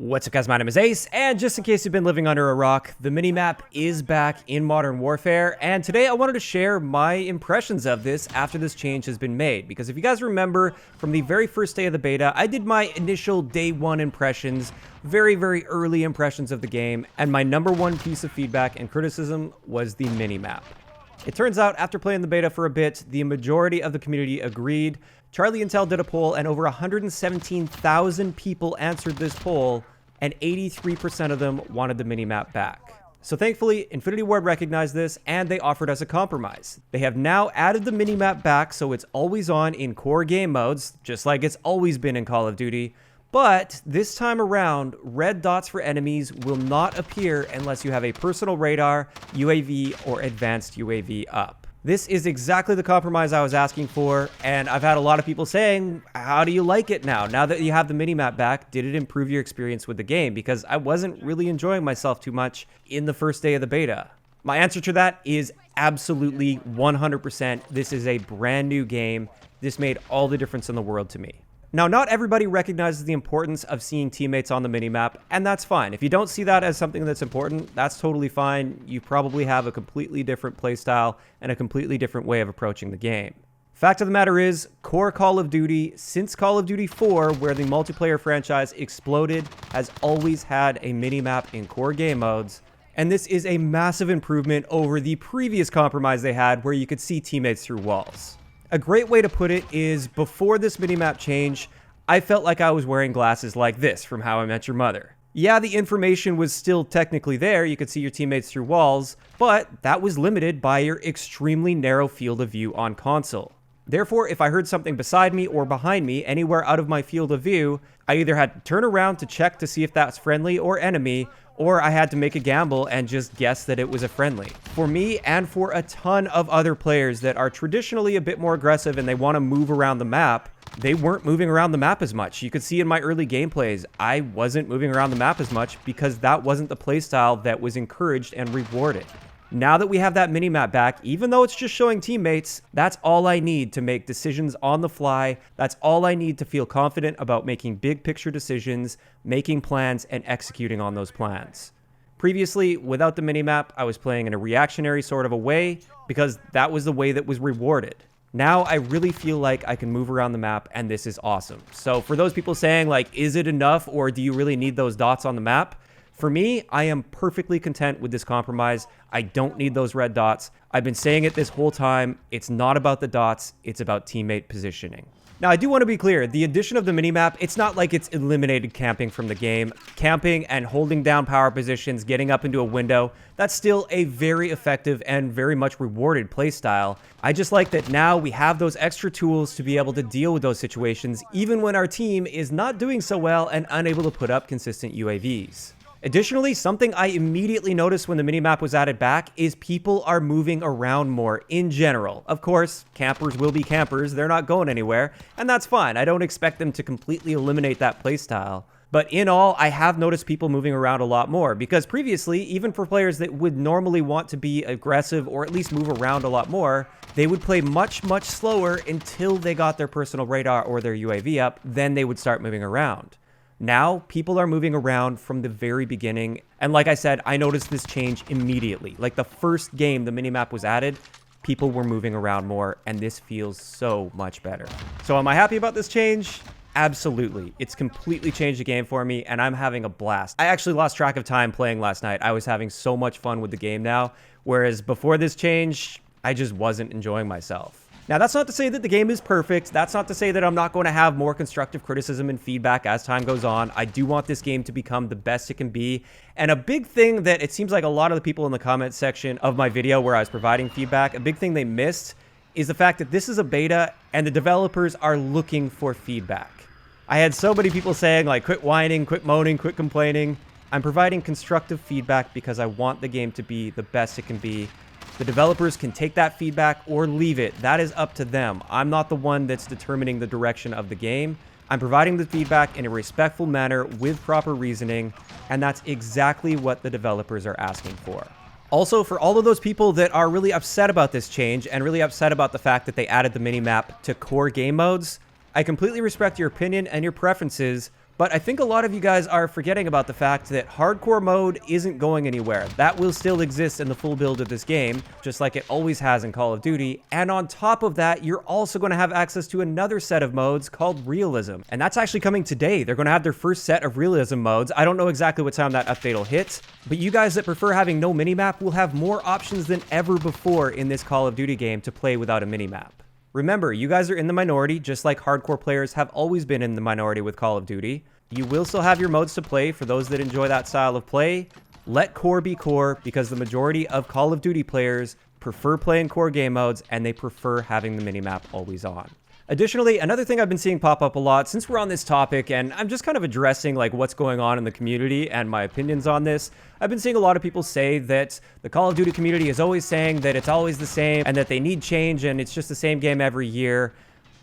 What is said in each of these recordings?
What's up guys, my name is Ace, and just in case you've been living under a rock, the minimap is back in Modern Warfare, and today I wanted to share my impressions of this after this change has been made, because if you guys remember from the very first day of the beta, I did my initial day one impressions, very early impressions of the game, and my number one piece of feedback and criticism was the minimap. It turns out, after playing the beta for a bit, the majority of the community agreed. Charlie Intel did a poll, and over 117,000 people answered this poll, and 83% of them wanted the minimap back. So thankfully, Infinity Ward recognized this, and they offered us a compromise. They have now added the minimap back so it's always on in core game modes, just like it's always been in Call of Duty. But this time around, red dots for enemies will not appear unless you have a personal radar, UAV, or advanced UAV up. This is exactly the compromise I was asking for, and I've had a lot of people saying, how do you like it now? Now that you have the minimap back, did it improve your experience with the game? Because I wasn't really enjoying myself too much in the first day of the beta. My answer to that is absolutely 100%. This is a brand new game. This made all the difference in the world to me. Now, not everybody recognizes the importance of seeing teammates on the minimap, and that's fine. If you don't see that as something that's important, that's totally fine. You probably have a completely different playstyle and a completely different way of approaching the game. Fact of the matter is, core Call of Duty, since Call of Duty 4, where the multiplayer franchise exploded, has always had a minimap in core game modes, and this is a massive improvement over the previous compromise they had where you could see teammates through walls. A great way to put it is, before this minimap change, I felt like I was wearing glasses like this from How I Met Your Mother. Yeah, the information was still technically there, you could see your teammates through walls, but that was limited by your extremely narrow field of view on console. Therefore, if I heard something beside me or behind me, anywhere out of my field of view, I either had to turn around to check to see if that's friendly or enemy, or I had to make a gamble and just guess that it was a friendly. For me, and for a ton of other players that are traditionally a bit more aggressive and they want to move around the map, they weren't moving around the map as much. You could see in my early gameplays, I wasn't moving around the map as much because that wasn't the playstyle that was encouraged and rewarded. Now that we have that minimap back, even though it's just showing teammates, that's all I need to make decisions on the fly. That's all I need to feel confident about making big picture decisions, making plans, and executing on those plans. Previously, without the minimap, I was playing in a reactionary sort of a way because that was the way that was rewarded. Now I really feel like I can move around the map, and this is awesome. So for those people saying, like, is it enough or do you really need those dots on the map? For me, I am perfectly content with this compromise. I don't need those red dots. I've been saying it this whole time. It's not about the dots. It's about teammate positioning. Now, I do want to be clear. The addition of the minimap, it's not like it's eliminated camping from the game. Camping and holding down power positions, getting up into a window, that's still a very effective and very much rewarded playstyle. I just like that now we have those extra tools to be able to deal with those situations, even when our team is not doing so well and unable to put up consistent UAVs. Additionally, something I immediately noticed when the minimap was added back is people are moving around more in general. Of course, campers will be campers, they're not going anywhere, and that's fine. I don't expect them to completely eliminate that playstyle. But in all, I have noticed people moving around a lot more, because previously, even for players that would normally want to be aggressive or at least move around a lot more, they would play much slower until they got their personal radar or their UAV up, then they would start moving around. Now, people are moving around from the very beginning, and like I said, I noticed this change immediately. Like the first game the minimap was added, people were moving around more, and this feels so much better. So am I happy about this change? Absolutely. It's completely changed the game for me, and I'm having a blast. I actually lost track of time playing last night. I was having so much fun with the game now, whereas before this change, I just wasn't enjoying myself. Now, that's not to say that the game is perfect. That's not to say that I'm not going to have more constructive criticism and feedback as time goes on. I do want this game to become the best it can be. And a big thing that it seems like a lot of the people in the comments section of my video where I was providing feedback, a big thing they missed is the fact that this is a beta and the developers are looking for feedback. I had so many people saying, like, quit whining, quit moaning, quit complaining. I'm providing constructive feedback because I want the game to be the best it can be. The developers can take that feedback or leave it. That is up to them. I'm not the one that's determining the direction of the game. I'm providing the feedback in a respectful manner with proper reasoning, and that's exactly what the developers are asking for. Also, for all of those people that are really upset about this change and really upset about the fact that they added the minimap to core game modes, I completely respect your opinion and your preferences, But I think a lot of you guys are forgetting about the fact that hardcore mode isn't going anywhere. That will still exist in the full build of this game, just like it always has in Call of Duty. And on top of that, you're also going to have access to another set of modes called Realism. And that's actually coming today. They're going to have their first set of Realism modes. I don't know exactly what time that update will hit, but you guys that prefer having no minimap will have more options than ever before in this Call of Duty game to play without a minimap. Remember, you guys are in the minority, just like hardcore players have always been in the minority with Call of Duty. You will still have your modes to play for those that enjoy that style of play. Let core be core, because the majority of Call of Duty players prefer playing core game modes and they prefer having the minimap always on. Additionally, another thing I've been seeing pop up a lot since we're on this topic, and I'm just kind of addressing like what's going on in the community and my opinions on this, I've been seeing a lot of people say that the Call of Duty community is always saying that it's always the same and that they need change and it's just the same game every year.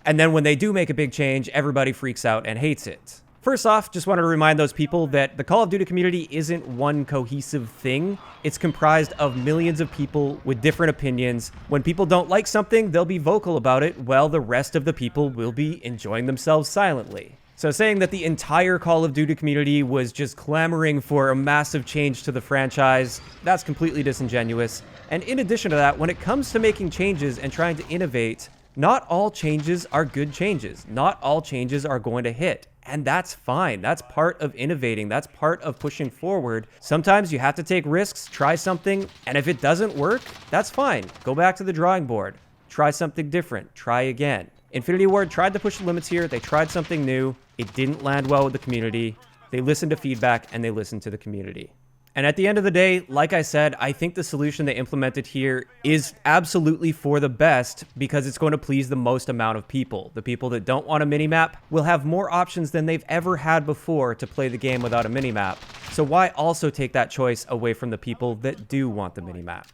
And then when they do make a big change, everybody freaks out and hates it. First off, just wanted to remind those people that the Call of Duty community isn't one cohesive thing. It's comprised of millions of people with different opinions. When people don't like something, they'll be vocal about it, while the rest of the people will be enjoying themselves silently. So saying that the entire Call of Duty community was just clamoring for a massive change to the franchise, that's completely disingenuous. And in addition to that, when it comes to making changes and trying to innovate, not all changes are good changes. Not all changes are going to hit. And that's fine. That's part of innovating. That's part of pushing forward. Sometimes you have to take risks, try something, and if it doesn't work, that's fine. Go back to the drawing board. Try something different. Try again. Infinity Ward tried to push the limits here. They tried something new. It didn't land well with the community. They listened to feedback and they listened to the community. And at the end of the day, like I said, I think the solution they implemented here is absolutely for the best because it's going to please the most amount of people. The people that don't want a minimap will have more options than they've ever had before to play the game without a minimap. So why also take that choice away from the people that do want the minimap?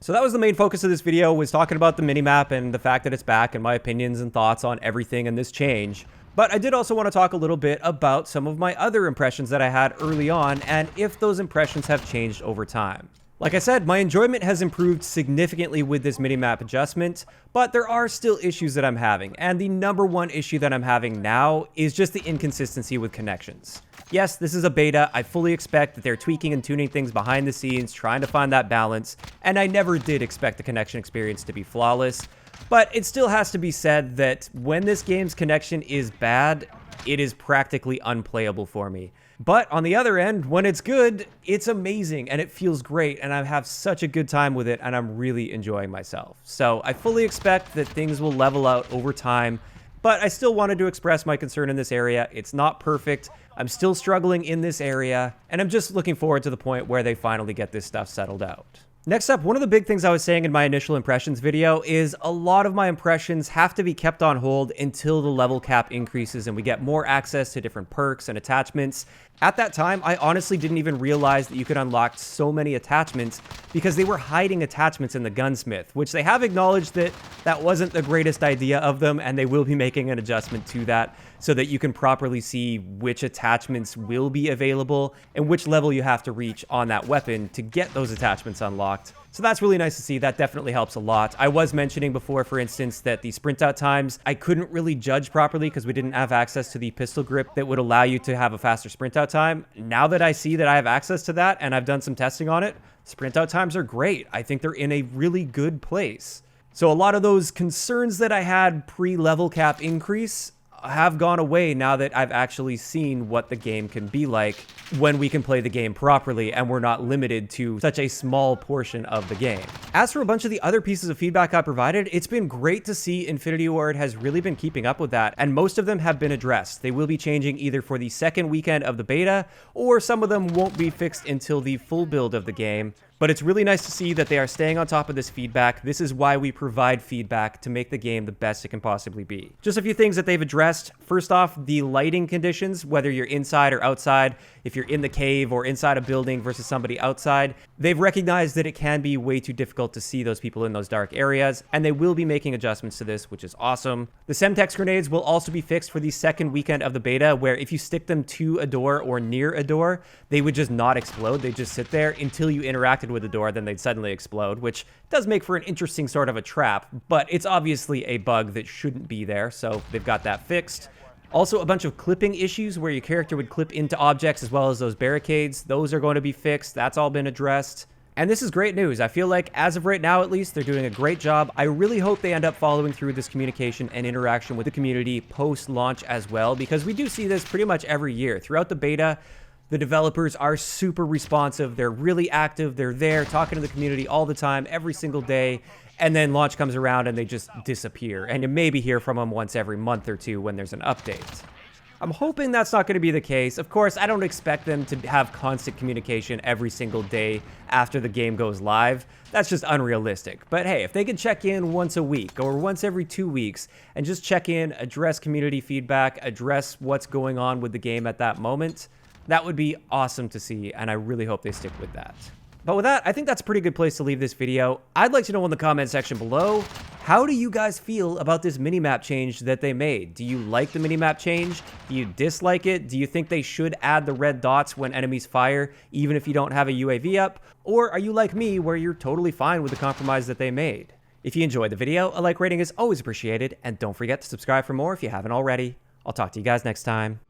So that was the main focus of this video, was talking about the minimap and the fact that it's back and my opinions and thoughts on everything in this change. But I did also want to talk a little bit about some of my other impressions that I had early on and if those impressions have changed over time. Like I said, my enjoyment has improved significantly with this minimap adjustment, but there are still issues that I'm having, and the number one issue that I'm having now is just the inconsistency with connections. Yes, this is a beta. I fully expect that they're tweaking and tuning things behind the scenes, trying to find that balance, and I never did expect the connection experience to be flawless. But it still has to be said that when this game's connection is bad, it is practically unplayable for me. But on the other end, when it's good, it's amazing and it feels great and I have such a good time with it and I'm really enjoying myself. So I fully expect that things will level out over time, but I still wanted to express my concern in this area. It's not perfect. I'm still struggling in this area and I'm just looking forward to the point where they finally get this stuff settled out. Next up, one of the big things I was saying in my initial impressions video is a lot of my impressions have to be kept on hold until the level cap increases and we get more access to different perks and attachments. At that time, I honestly didn't even realize that you could unlock so many attachments because they were hiding attachments in the gunsmith, which they have acknowledged that that wasn't the greatest idea of them, and they will be making an adjustment to that so that you can properly see which attachments will be available and which level you have to reach on that weapon to get those attachments unlocked. So that's really nice to see. That definitely helps a lot. I was mentioning before, for instance, that the sprint out times, I couldn't really judge properly because we didn't have access to the pistol grip that would allow you to have a faster sprint out time. Now that I see that I have access to that and I've done some testing on it, sprint out times are great. I think they're in a really good place. So a lot of those concerns that I had pre-level cap increase have gone away now that I've actually seen what the game can be like when we can play the game properly and we're not limited to such a small portion of the game. As for a bunch of the other pieces of feedback I provided, it's been great to see Infinity Ward has really been keeping up with that, and most of them have been addressed. They will be changing either for the second weekend of the beta, or some of them won't be fixed until the full build of the game. But it's really nice to see that they are staying on top of this feedback. This is why we provide feedback, to make the game the best it can possibly be. Just a few things that they've addressed. First off, the lighting conditions, whether you're inside or outside, if you're in the cave or inside a building versus somebody outside, they've recognized that it can be way too difficult to see those people in those dark areas, and they will be making adjustments to this, which is awesome. The Semtex grenades will also be fixed for the second weekend of the beta, where if you stick them to a door or near a door, they would just not explode. They just sit there until you interacted with the door, then they'd suddenly explode, which does make for an interesting sort of a trap, but it's obviously a bug that shouldn't be there, so they've got that fixed. Also, a bunch of clipping issues where your character would clip into objects as well as those barricades. Those are going to be fixed. That's all been addressed. And this is great news. I feel like, as of right now at least, they're doing a great job. I really hope they end up following through this communication and interaction with the community post-launch as well, because we do see this pretty much every year. Throughout the beta, the developers are super responsive. They're really active. They're there talking to the community all the time, every single day. And then launch comes around and they just disappear. And you maybe hear from them once every month or two when there's an update. I'm hoping that's not going to be the case. Of course, I don't expect them to have constant communication every single day after the game goes live. That's just unrealistic. But hey, if they can check in once a week or once every 2 weeks and just check in, address community feedback, address what's going on with the game at that moment, that would be awesome to see, and I really hope they stick with that. But with that, I think that's a pretty good place to leave this video. I'd like to know in the comment section below, how do you guys feel about this minimap change that they made? Do you like the minimap change? Do you dislike it? Do you think they should add the red dots when enemies fire, even if you don't have a UAV up? Or are you like me, where you're totally fine with the compromise that they made? If you enjoyed the video, a like rating is always appreciated, and don't forget to subscribe for more if you haven't already. I'll talk to you guys next time.